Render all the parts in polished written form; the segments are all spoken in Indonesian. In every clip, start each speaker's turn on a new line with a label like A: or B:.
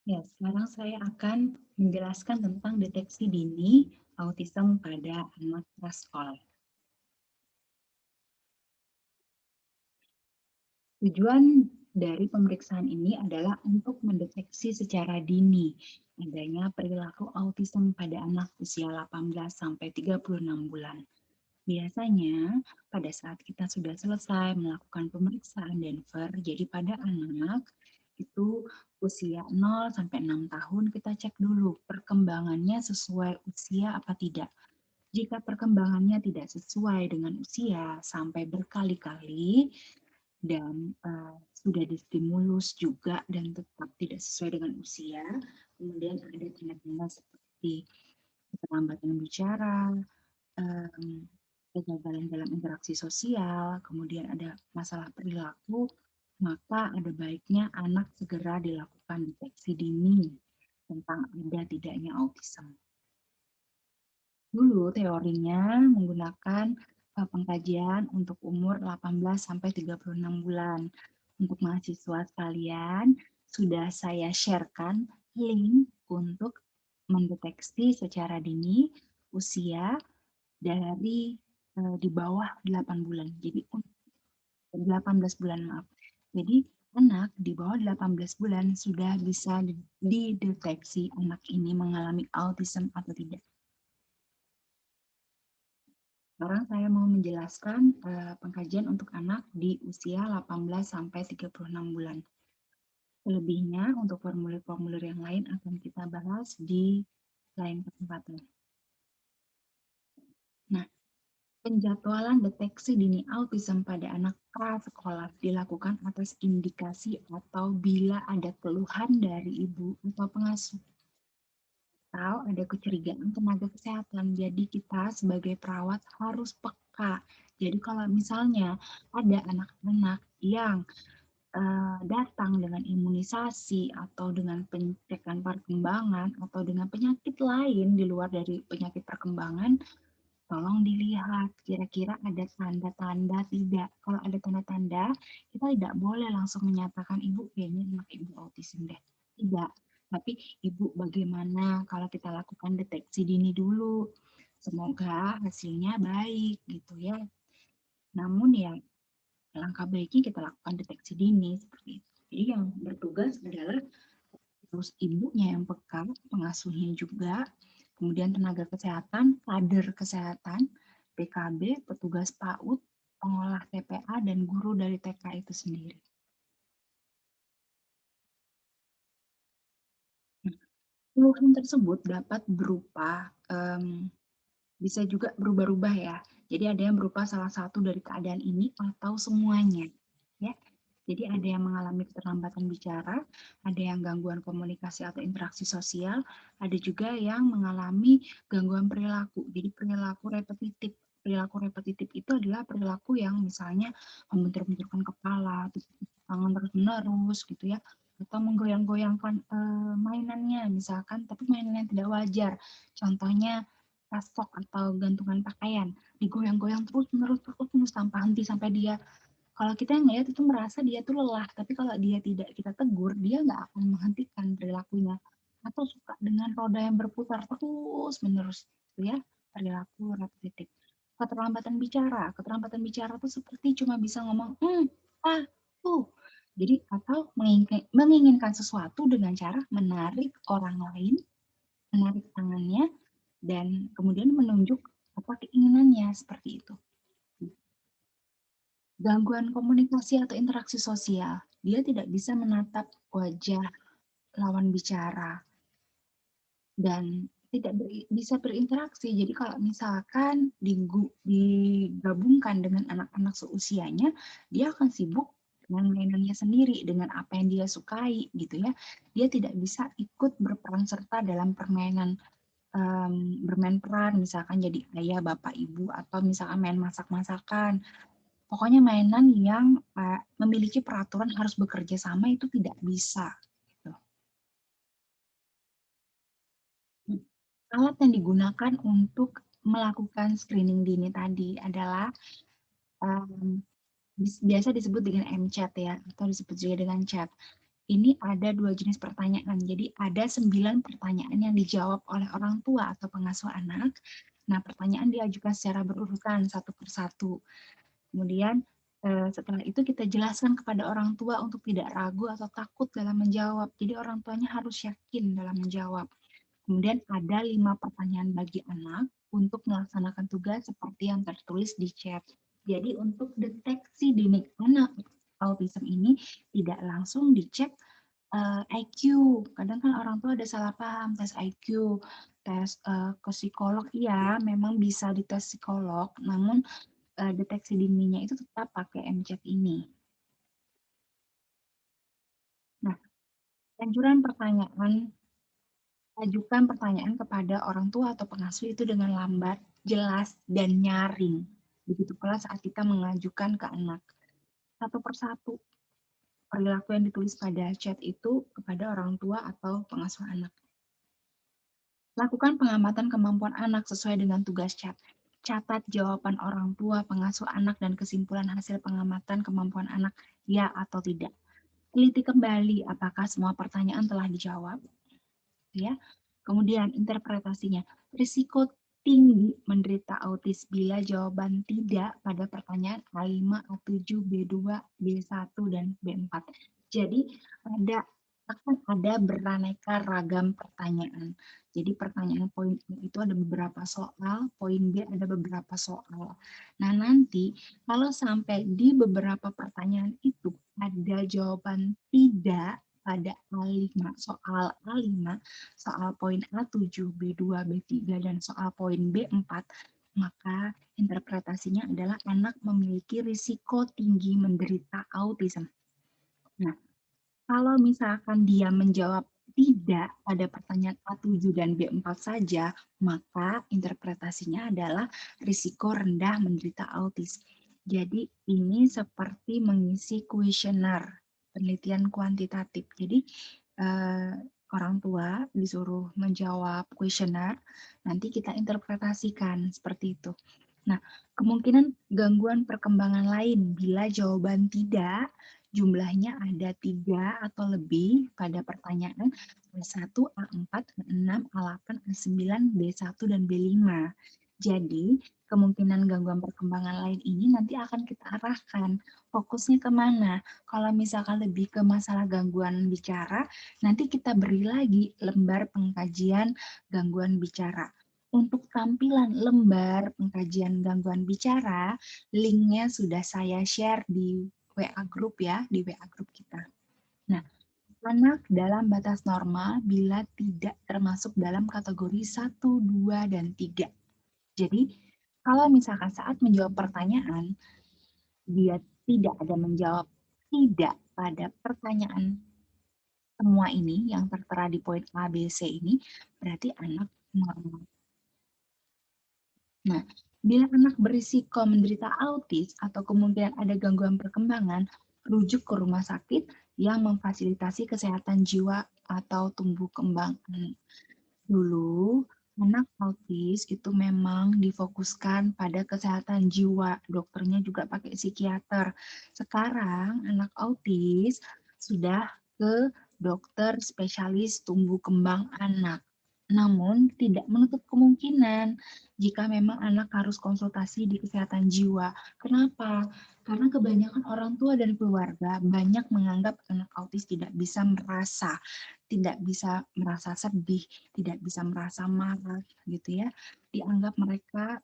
A: Ya, sekarang saya akan menjelaskan tentang deteksi dini autism pada anak prasekolah. Tujuan dari pemeriksaan ini adalah untuk mendeteksi secara dini adanya perilaku autism pada anak usia 18 sampai 36 bulan. Biasanya, pada saat kita sudah selesai melakukan pemeriksaan Denver, jadi pada anak itu usia 0 sampai 6 tahun kita cek dulu perkembangannya sesuai usia apa tidak. Jika perkembangannya tidak sesuai dengan usia sampai berkali-kali dan sudah distimulus juga dan tetap tidak sesuai dengan usia, kemudian ada tanda-tanda seperti keterlambatan bicara, kegagalan dalam interaksi sosial, kemudian ada masalah perilaku, maka ada baiknya anak segera dilakukan deteksi dini tentang ada tidaknya autism. Dulu teorinya menggunakan pengkajian untuk umur 18 sampai 36 bulan. Untuk mahasiswa sekalian, sudah saya sharekan link untuk mendeteksi secara dini usia dari di bawah 8 bulan. Jadi 18 bulan, maaf. Jadi anak di bawah 18 bulan sudah bisa dideteksi anak ini mengalami autism atau tidak. Sekarang saya mau menjelaskan pengkajian untuk anak di usia 18 sampai 36 bulan. Selebihnya untuk formulir-formulir yang lain akan kita bahas di lain kesempatan. Nah, penjadwalan deteksi dini autism pada anak prasekolah dilakukan atas indikasi atau bila ada keluhan dari ibu atau pengasuh atau ada kecurigaan tenaga kesehatan. Jadi kita sebagai perawat harus peka. Jadi kalau misalnya ada anak-anak yang datang dengan imunisasi atau dengan pengecekan perkembangan atau dengan penyakit lain di luar dari penyakit perkembangan, tolong dilihat kira-kira ada tanda-tanda tidak. Kalau ada tanda-tanda, kita tidak boleh langsung menyatakan ibu kayaknya anak ibu autism deh. Tidak. Tapi ibu bagaimana kalau kita lakukan deteksi dini dulu. Semoga hasilnya baik gitu ya. Namun ya langkah baiknya kita lakukan deteksi dini seperti itu. Jadi yang bertugas adalah terus ibunya yang peka, pengasuhnya juga, kemudian tenaga kesehatan, kader kesehatan, PKB, petugas PAUD, pengolah TPA, dan guru dari TK itu sendiri. Keluhan tersebut dapat berupa, bisa juga berubah-ubah ya. Jadi ada yang berupa salah satu dari keadaan ini atau semuanya. Ya. Jadi ada yang mengalami keterlambatan bicara, ada yang gangguan komunikasi atau interaksi sosial, ada juga yang mengalami gangguan perilaku. Jadi perilaku repetitif. Perilaku repetitif itu adalah perilaku yang misalnya membentur-benturkan kepala, tangan terus-menerus gitu ya, atau menggoyang-goyangkan mainannya misalkan, tapi mainan yang tidak wajar. Contohnya tasok atau gantungan pakaian digoyang-goyang terus tanpa henti sampai dia, kalau kita yang ngeliat itu merasa dia tuh lelah, tapi kalau dia tidak kita tegur, dia nggak akan menghentikan perilakunya. Atau suka dengan roda yang berputar terus menerus, gitu ya, perilaku repetitif. Keterlambatan bicara tuh seperti cuma bisa ngomong, ah, Jadi atau menginginkan sesuatu dengan cara menarik orang lain, menarik tangannya, dan kemudian menunjuk apa keinginannya seperti itu. Gangguan komunikasi atau interaksi sosial, dia tidak bisa menatap wajah lawan bicara dan tidak bisa berinteraksi. Jadi kalau misalkan digabungkan dengan anak-anak seusianya, dia akan sibuk dengan mainannya sendiri, dengan apa yang dia sukai gitu ya. Dia tidak bisa ikut berperan serta dalam permainan, bermain peran misalkan jadi ayah, bapak, ibu, atau misalkan main masak-masakan. Pokoknya mainan yang memiliki peraturan harus bekerja sama itu tidak bisa. Gitu. Alat yang digunakan untuk melakukan screening dini tadi adalah biasa disebut dengan MCAT ya, atau disebut juga dengan CHAT. ini ada 2 jenis pertanyaan. Jadi ada 9 pertanyaan yang dijawab oleh orang tua atau pengasuh anak. Nah, pertanyaan diajukan secara berurutan satu persatu. Kemudian setelah itu kita jelaskan kepada orang tua untuk tidak ragu atau takut dalam menjawab. Jadi orang tuanya harus yakin dalam menjawab. Kemudian ada 5 pertanyaan bagi anak untuk melaksanakan tugas seperti yang tertulis di chat. Jadi untuk deteksi dini anak autism ini tidak langsung dicek IQ. Kadang kan orang tua ada salah paham tes IQ, tes ke psikolog. Iya, memang bisa dites psikolog, namun deteksi dininya itu tetap pakai MCAT ini. Nah, anjuran pertanyaan, ajukan pertanyaan kepada orang tua atau pengasuh itu dengan lambat, jelas, dan nyaring. Begitu pula saat kita mengajukan ke anak. Satu persatu, perilaku yang ditulis pada chat itu kepada orang tua atau pengasuh anak. Lakukan pengamatan kemampuan anak sesuai dengan tugas chat. Catat jawaban orang tua, pengasuh anak, dan kesimpulan hasil pengamatan kemampuan anak, ya atau tidak. Teliti kembali apakah semua pertanyaan telah dijawab, ya. Kemudian interpretasinya, risiko tinggi menderita autis bila jawaban tidak pada pertanyaan A5, A7, B2, B1, dan B4. Jadi akan ada beraneka ragam pertanyaan. Jadi pertanyaan poin A itu ada beberapa soal, poin B ada beberapa soal. Nah, nanti kalau sampai di beberapa pertanyaan itu ada jawaban tidak pada A5, soal A5, soal poin A7, B2, B3, dan soal poin B4, maka interpretasinya adalah anak memiliki risiko tinggi menderita autism. Nah, kalau misalkan dia menjawab tidak pada pertanyaan A7 dan B4 saja, maka interpretasinya adalah risiko rendah menderita autis. Jadi ini seperti mengisi kuesioner, penelitian kuantitatif. Jadi orang tua disuruh menjawab kuesioner, nanti kita interpretasikan seperti itu. Nah, kemungkinan gangguan perkembangan lain bila jawaban tidak, jumlahnya ada 3 atau lebih pada pertanyaan A1, A4, A6, A8, A9, B1, dan B5. Jadi, kemungkinan gangguan perkembangan lain ini nanti akan kita arahkan. Fokusnya kemana? Kalau misalkan lebih ke masalah gangguan bicara, nanti kita beri lagi lembar pengkajian gangguan bicara. Untuk tampilan lembar pengkajian gangguan bicara, linknya sudah saya share di WA group ya, di WA group kita. Nah, anak dalam batas normal bila tidak termasuk dalam kategori 1, 2, dan 3. Jadi, kalau misalkan saat menjawab pertanyaan, dia tidak ada menjawab tidak pada pertanyaan semua ini yang tertera di poin A, B, C ini, berarti anak normal. Nah, bila anak berisiko menderita autis atau kemungkinan ada gangguan perkembangan, rujuk ke rumah sakit yang memfasilitasi kesehatan jiwa atau tumbuh kembang anak. Dulu, anak autis itu memang difokuskan pada kesehatan jiwa, dokternya juga pakai psikiater. Sekarang, anak autis sudah ke dokter spesialis tumbuh kembang anak. Namun, tidak menutup kemungkinan jika memang anak harus konsultasi di kesehatan jiwa. Kenapa? Karena kebanyakan orang tua dan keluarga banyak menganggap anak autis tidak bisa merasa sedih, tidak bisa merasa marah, gitu ya. Dianggap mereka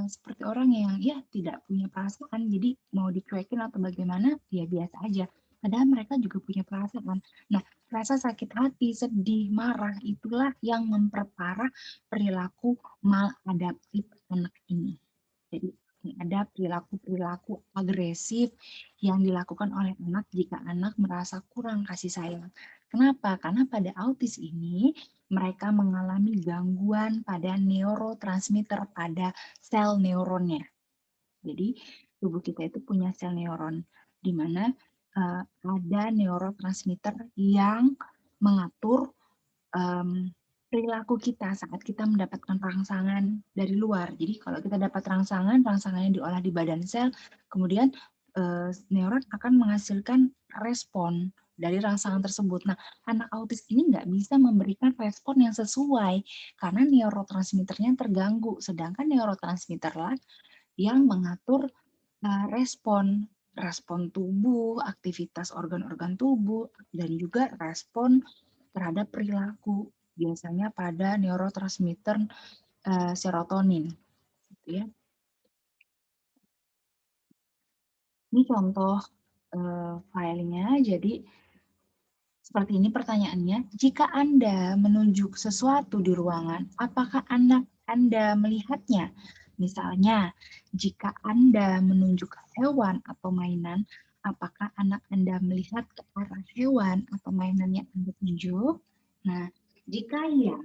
A: seperti orang yang ya tidak punya perasaan, jadi mau dicuekin atau bagaimana, ya biasa aja. Padahal mereka juga punya perasaan. Nah, rasa sakit hati, sedih, marah, itulah yang memperparah perilaku maladaptif anak ini. Jadi ada perilaku-perilaku agresif yang dilakukan oleh anak jika anak merasa kurang kasih sayang. Kenapa? Karena pada autis ini mereka mengalami gangguan pada neurotransmitter pada sel neuronnya. Jadi tubuh kita itu punya sel neuron di mana ada neurotransmitter yang mengatur perilaku kita saat kita mendapatkan rangsangan dari luar. Jadi kalau kita dapat rangsangan, rangsangannya diolah di badan sel, kemudian neuron akan menghasilkan respon dari rangsangan tersebut. Nah, anak autis ini nggak bisa memberikan respon yang sesuai karena neurotransmitternya terganggu, sedangkan neurotransmitter lah yang mengatur respon respon tubuh, aktivitas organ-organ tubuh, dan juga respon terhadap perilaku, biasanya pada neurotransmitter serotonin, gitu ya. Ini contoh filenya, jadi seperti ini pertanyaannya, jika Anda menunjuk sesuatu di ruangan, apakah anak Anda melihatnya? Misalnya, jika Anda menunjuk hewan atau mainan, apakah anak Anda melihat ke arah hewan atau mainan yang Anda tunjuk? Nah, jika ya,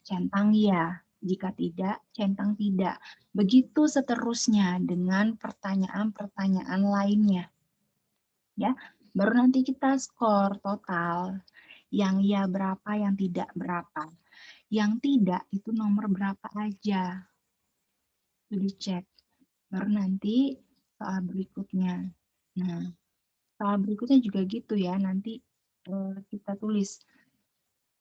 A: centang ya. Jika tidak, centang tidak. Begitu seterusnya dengan pertanyaan-pertanyaan lainnya. Ya, baru nanti kita skor total. Yang ya berapa, yang tidak berapa. Yang tidak itu nomor berapa aja. Itu dicek. Baru nanti soal berikutnya. Nah, soal berikutnya juga gitu ya. Nanti kita tulis.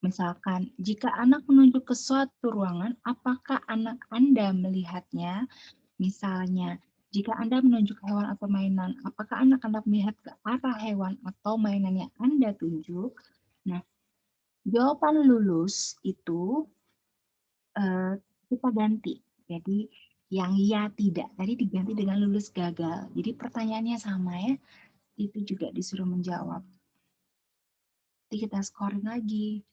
A: Misalkan, jika anak menunjuk ke suatu ruangan, apakah anak Anda melihatnya? Misalnya, jika Anda menunjuk hewan atau mainan, apakah anak Anda melihat ke arah hewan atau mainan yang Anda tunjuk? Nah, jawaban lulus itu kita ganti. Jadi, yang ya tidak tadi diganti dengan lulus gagal. Jadi pertanyaannya sama ya, itu juga disuruh menjawab. Nanti kita scoring lagi.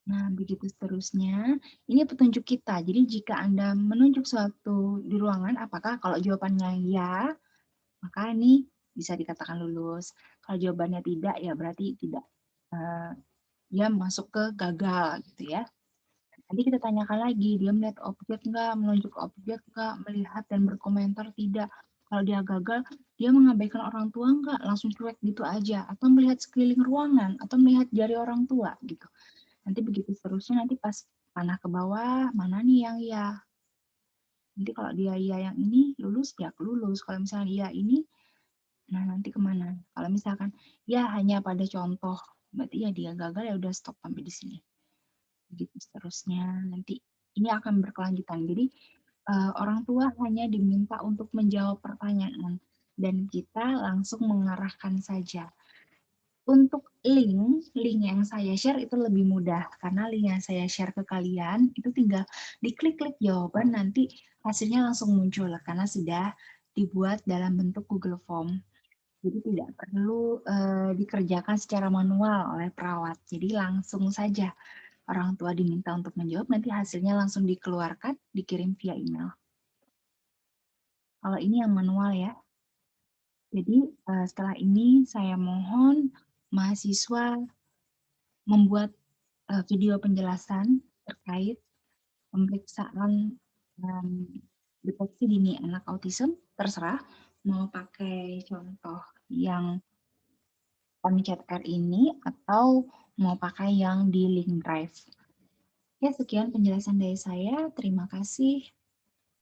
A: Nah, begitu seterusnya. Ini petunjuk kita. Jadi jika Anda menunjuk suatu di ruangan, apakah kalau jawabannya ya, maka ini bisa dikatakan lulus. Kalau jawabannya tidak, ya berarti tidak. Dia masuk ke gagal gitu ya. Nanti kita tanyakan lagi, dia melihat objek enggak, menunjuk objek enggak, melihat dan berkomentar tidak. Kalau dia gagal, dia mengabaikan orang tua enggak, langsung cuek gitu aja. Atau melihat sekeliling ruangan, atau melihat jari orang tua gitu. Nanti begitu seterusnya, nanti pas panah ke bawah, mana nih yang ya. Nanti kalau dia iya yang ini, lulus, ya lulus. Kalau misalnya iya ini, nah nanti kemana? Kalau misalkan, ya hanya pada contoh, berarti ya dia gagal, ya udah stop sampai di sini. Begitu seterusnya, nanti ini akan berkelanjutan. Jadi orang tua hanya diminta untuk menjawab pertanyaan, dan kita langsung mengarahkan saja. Untuk link yang saya share itu lebih mudah, karena link yang saya share ke kalian itu tinggal diklik-klik jawaban, nanti hasilnya langsung muncul karena sudah dibuat dalam bentuk Google Form. Jadi tidak perlu dikerjakan secara manual oleh perawat. Jadi langsung saja orang tua diminta untuk menjawab, nanti hasilnya langsung dikeluarkan, dikirim via email. Kalau ini yang manual ya. Jadi setelah ini saya mohon mahasiswa membuat video penjelasan terkait pemeriksaan deteksi dini anak autism, terserah mau pakai contoh yang OnChat R ini atau mau pakai yang di link drive. Ya, sekian penjelasan dari saya. Terima kasih.